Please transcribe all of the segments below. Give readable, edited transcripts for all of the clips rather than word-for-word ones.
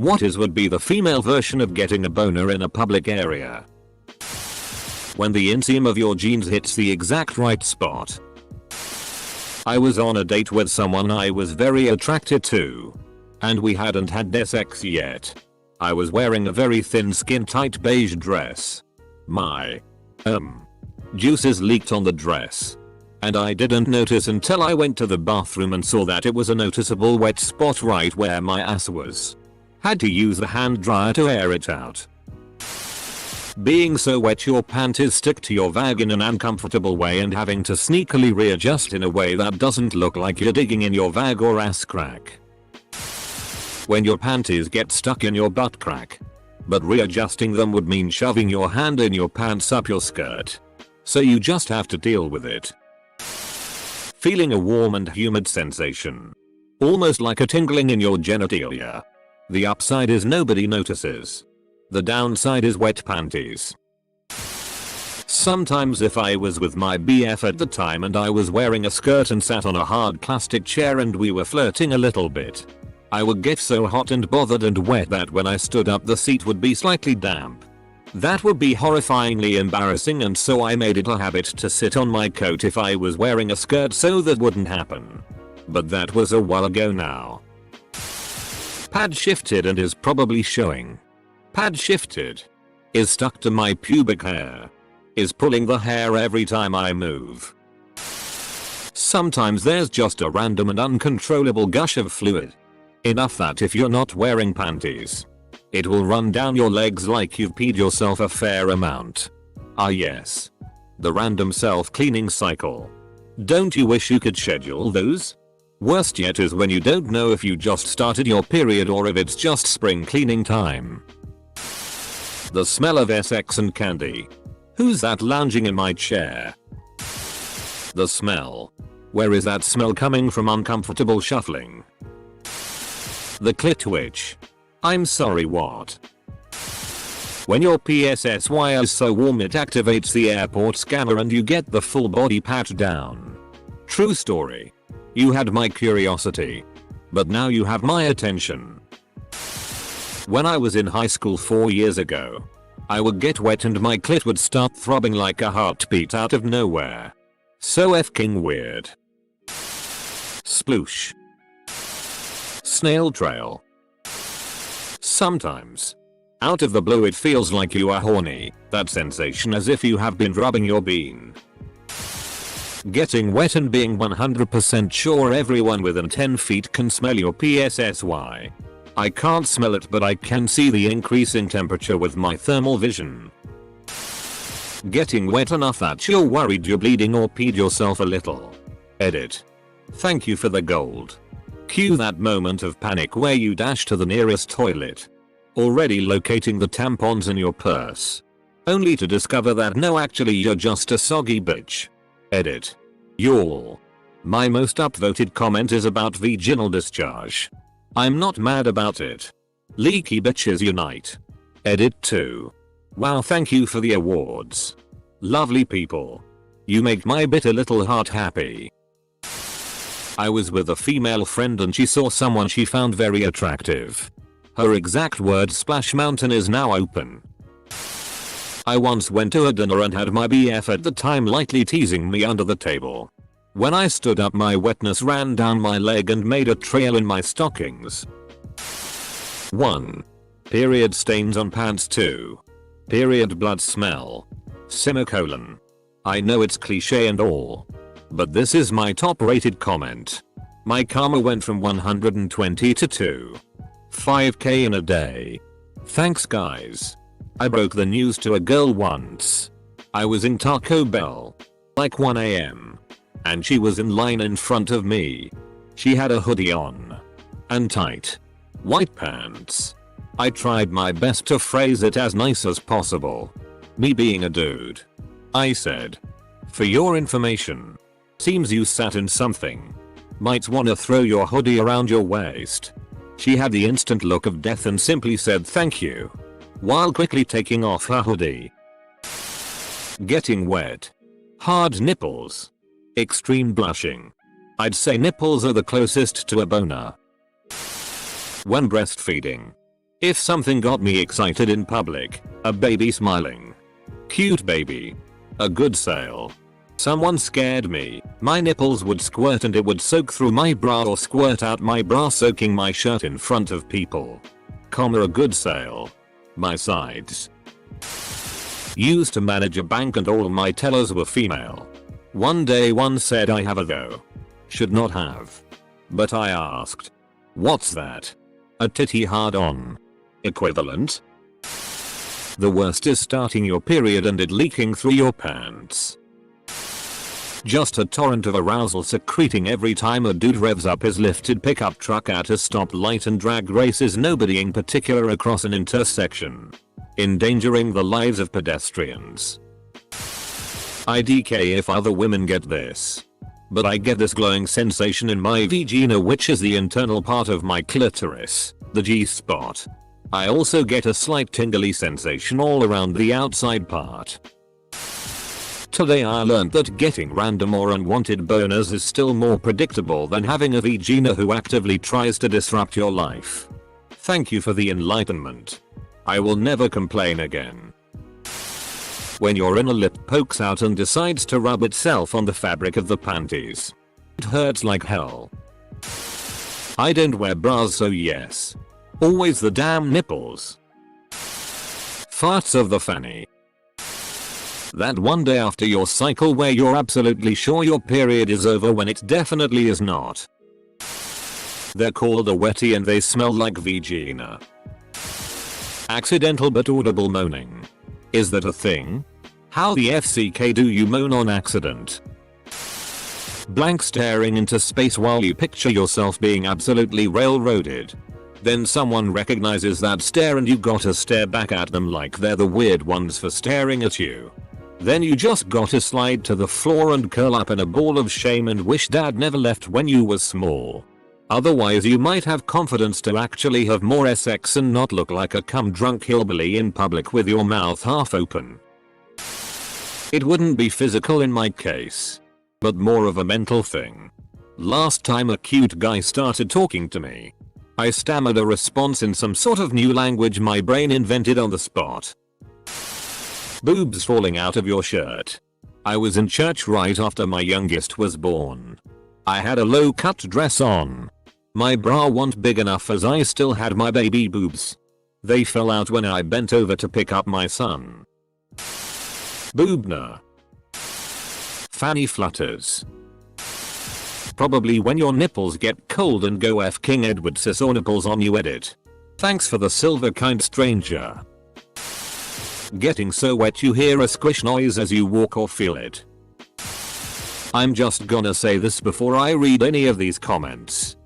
Would be the female version of getting a boner in a public area? When the inseam of your jeans hits the exact right spot. I was on a date with someone I was very attracted to. And we hadn't had sex yet. I was wearing a very thin skin tight beige dress. My juices leaked on the dress. And I didn't notice until I went to the bathroom and saw that it was a noticeable wet spot right where my ass was. Had to use the hand dryer to air it out. Being so wet your panties stick to your vag in an uncomfortable way and having to sneakily readjust in a way that doesn't look like you're digging in your vag or ass crack. When your panties get stuck in your butt crack. But readjusting them would mean shoving your hand in your pants up your skirt. So you just have to deal with it. Feeling a warm and humid sensation. Almost like a tingling in your genitalia. The upside is nobody notices. The downside is wet panties. Sometimes if I was with my BF at the time and I was wearing a skirt and sat on a hard plastic chair and we were flirting a little bit, I would get so hot and bothered and wet that when I stood up the seat would be slightly damp. That would be horrifyingly embarrassing, and so I made it a habit to sit on my coat if I was wearing a skirt so that wouldn't happen. But that was a while ago now. Pad shifted and is probably showing. Pad shifted. Is stuck to my pubic hair. Is pulling the hair every time I move. Sometimes there's just a random and uncontrollable gush of fluid. Enough that if you're not wearing panties, it will run down your legs like you've peed yourself a fair amount. Ah yes. The random self-cleaning cycle. Don't you wish you could schedule those? Worst yet is when you don't know if you just started your period or if it's just spring cleaning time. The smell of sex and candy. Who's that lounging in my chair? The smell. Where is that smell coming from? Uncomfortable shuffling. The clit twitch. I'm sorry, what? When your PSSY is so warm it activates the airport scanner and you get the full body pat down. True story. You had my curiosity. But now you have my attention. When I was in high school 4 years ago, I would get wet and my clit would start throbbing like a heartbeat out of nowhere. So effing weird. Sploosh. Snail trail. Sometimes. Out of the blue it feels like you are horny, that sensation as if you have been rubbing your bean. Getting wet and being 100% sure everyone within 10 feet can smell your PSSY. I can't smell it but I can see the increasing temperature with my thermal vision. Getting wet enough that you're worried you're bleeding or peed yourself a little. Edit. Thank you for the gold. Cue that moment of panic where you dash to the nearest toilet. Already locating the tampons in your purse. Only to discover that no, actually you're just a soggy bitch. Edit. Y'all. My most upvoted comment is about vaginal discharge. I'm not mad about it. Leaky bitches unite. Edit 2. Wow, thank you for the awards. Lovely people. You make my bitter little heart happy. I was with a female friend and she saw someone she found very attractive. Her exact words, Splash Mountain is now open. I once went to a dinner and had my BF at the time lightly teasing me under the table. When I stood up my wetness ran down my leg and made a trail in my stockings. 1. Period stains on pants. 2. Period blood smell. Semicolon. I know it's cliche and all. But this is my top rated comment. My karma went from 120 to 2. 5k in a day. Thanks guys. I broke the news to a girl once. I was in Taco Bell. Like 1 AM. And she was in line in front of me. She had a hoodie on. And tight white pants. I tried my best to phrase it as nice as possible. Me being a dude. I said, for your information. Seems you sat in something. Might wanna throw your hoodie around your waist. She had the instant look of death and simply said thank you. While quickly taking off her hoodie. Getting wet. Hard nipples. Extreme blushing. I'd say nipples are the closest to a boner. When breastfeeding. If something got me excited in public, a baby smiling. Cute baby. A good sale. Someone scared me, my nipples would squirt and it would soak through my bra or squirt out my bra soaking my shirt in front of people. A good sale. My sides. Used to manage a bank and all my tellers were female. One day one said I have a go. Should not have. But I asked. What's that? A titty hard on. Equivalent? The worst is starting your period and it leaking through your pants. Just a torrent of arousal secreting every time a dude revs up his lifted pickup truck at a stoplight and drag races nobody in particular across an intersection, endangering the lives of pedestrians. IDK if other women get this. But I get this glowing sensation in my vagina, which is the internal part of my clitoris, the G-spot. I also get a slight tingly sensation all around the outside part. Today I learned that getting random or unwanted boners is still more predictable than having a vagina who actively tries to disrupt your life. Thank you for the enlightenment. I will never complain again. When your inner lip pokes out and decides to rub itself on the fabric of the panties. It hurts like hell. I don't wear bras, so yes. Always the damn nipples. Farts of the fanny. That one day after your cycle where you're absolutely sure your period is over when it definitely is not. They're called a wetty and they smell like vagina. Accidental but audible moaning. Is that a thing? How the FCK do you moan on accident? Blank staring into space while you picture yourself being absolutely railroaded. Then someone recognizes that stare and you gotta stare back at them like they're the weird ones for staring at you. Then you just gotta slide to the floor and curl up in a ball of shame and wish dad never left when you was small. Otherwise you might have confidence to actually have more sex and not look like a cum drunk hillbilly in public with your mouth half open. It wouldn't be physical in my case, but more of a mental thing. Last time a cute guy started talking to me, I stammered a response in some sort of new language my brain invented on the spot. Boobs falling out of your shirt. I was in church right after my youngest was born. I had a low cut dress on. My bra wasn't big enough as I still had my baby boobs. They fell out when I bent over to pick up my son. Boobner. Fanny flutters. Probably when your nipples get cold and go F King Edward sis or nipples on you edit. Thanks for the silver kind stranger. Getting so wet you hear a squish noise as you walk or feel it. I'm just gonna say this before I read any of these comments.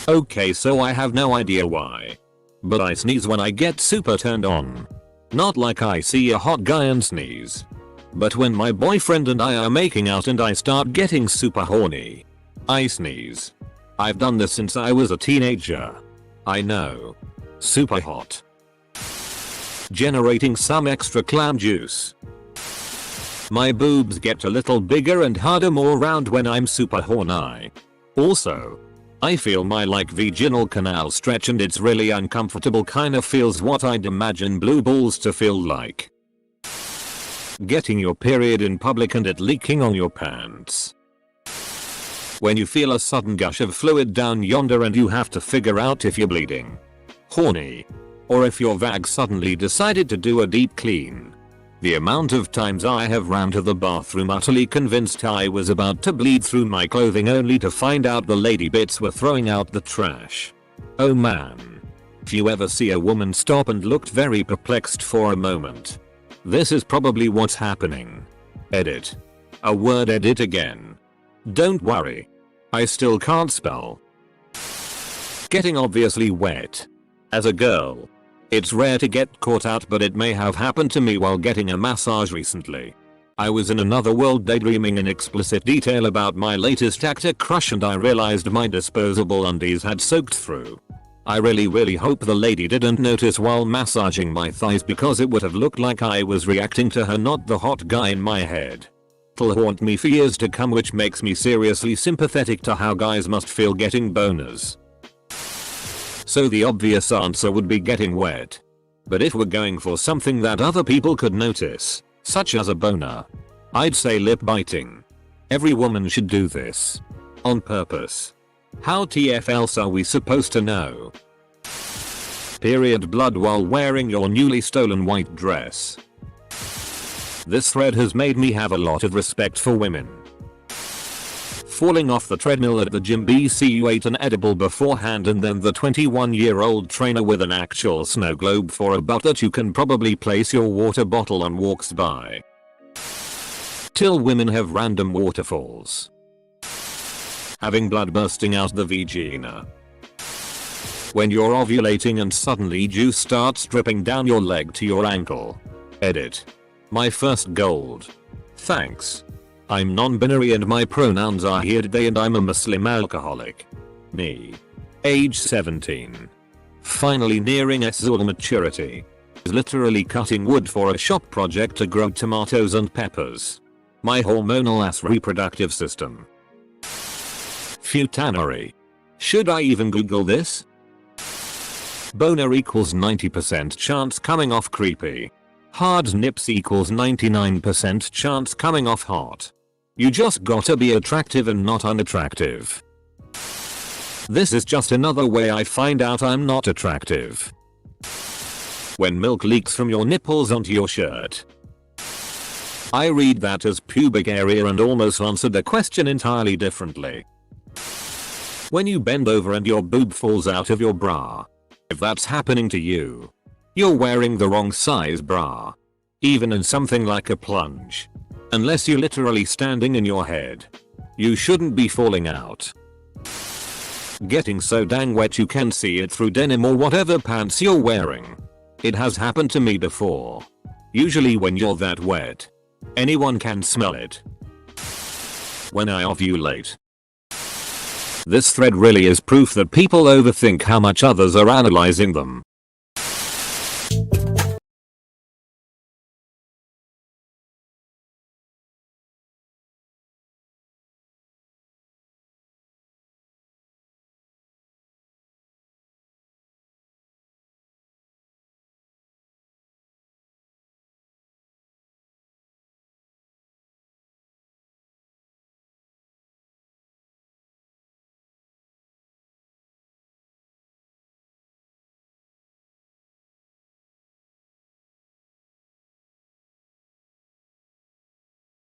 Okay, so I have no idea why, but I sneeze when I get super turned on. Not like I see a hot guy and sneeze. But when my boyfriend and I are making out and I start getting super horny, I sneeze. I've done this since I was a teenager. I know. Super hot. Generating some extra clam juice. My boobs get a little bigger and harder more round when I'm super horny. Also, I feel my vaginal canal stretch and it's really uncomfortable, kinda feels what I'd imagine blue balls to feel like. Getting your period in public and it leaking on your pants. When you feel a sudden gush of fluid down yonder and you have to figure out if you're bleeding, horny, or if your vag suddenly decided to do a deep clean. The amount of times I have ran to the bathroom utterly convinced I was about to bleed through my clothing only to find out the lady bits were throwing out the trash. Oh man. If you ever see a woman stop and looked very perplexed for a moment, this is probably what's happening. Edit. A word edit again. Don't worry. I still can't spell. Getting obviously wet. As a girl, it's rare to get caught out, but it may have happened to me while getting a massage recently. I was in another world daydreaming in explicit detail about my latest actor crush and I realized my disposable undies had soaked through. I really hope the lady didn't notice while massaging my thighs because it would have looked like I was reacting to her, not the hot guy in my head. It'll haunt me for years to come, which makes me seriously sympathetic to how guys must feel getting boners. So the obvious answer would be getting wet. But if we're going for something that other people could notice, such as a boner, I'd say lip biting. Every woman should do this. On purpose. How TF else are we supposed to know? Period blood while wearing your newly stolen white dress. This thread has made me have a lot of respect for women. Falling off the treadmill at the gym. BC you ate an edible beforehand and then the 21-year-old trainer with an actual snow globe for a butt that you can probably place your water bottle on walks by. Till women have random waterfalls. Having blood bursting out the vagina. When you're ovulating and suddenly juice starts dripping down your leg to your ankle. Edit. My first gold. Thanks. I'm non-binary and my pronouns are he they and I'm a Muslim alcoholic. Me. Age 17. Finally nearing SZOL maturity. Is literally cutting wood for a shop project to grow tomatoes and peppers. My hormonal ass reproductive system. Futanery. Should I even Google this? Boner equals 90% chance coming off creepy. Hard nips equals 99% chance coming off hot. You just gotta be attractive and not unattractive. This is just another way I find out I'm not attractive. When milk leaks from your nipples onto your shirt. I read that as pubic area and almost answered the question entirely differently. When you bend over and your boob falls out of your bra. If that's happening to you, you're wearing the wrong size bra. Even in something like a plunge. Unless you're literally standing in your head. You shouldn't be falling out. Getting so dang wet you can see it through denim or whatever pants you're wearing. It has happened to me before. Usually when you're that wet. Anyone can smell it. When I ovulate. This thread really is proof that people overthink how much others are analyzing them.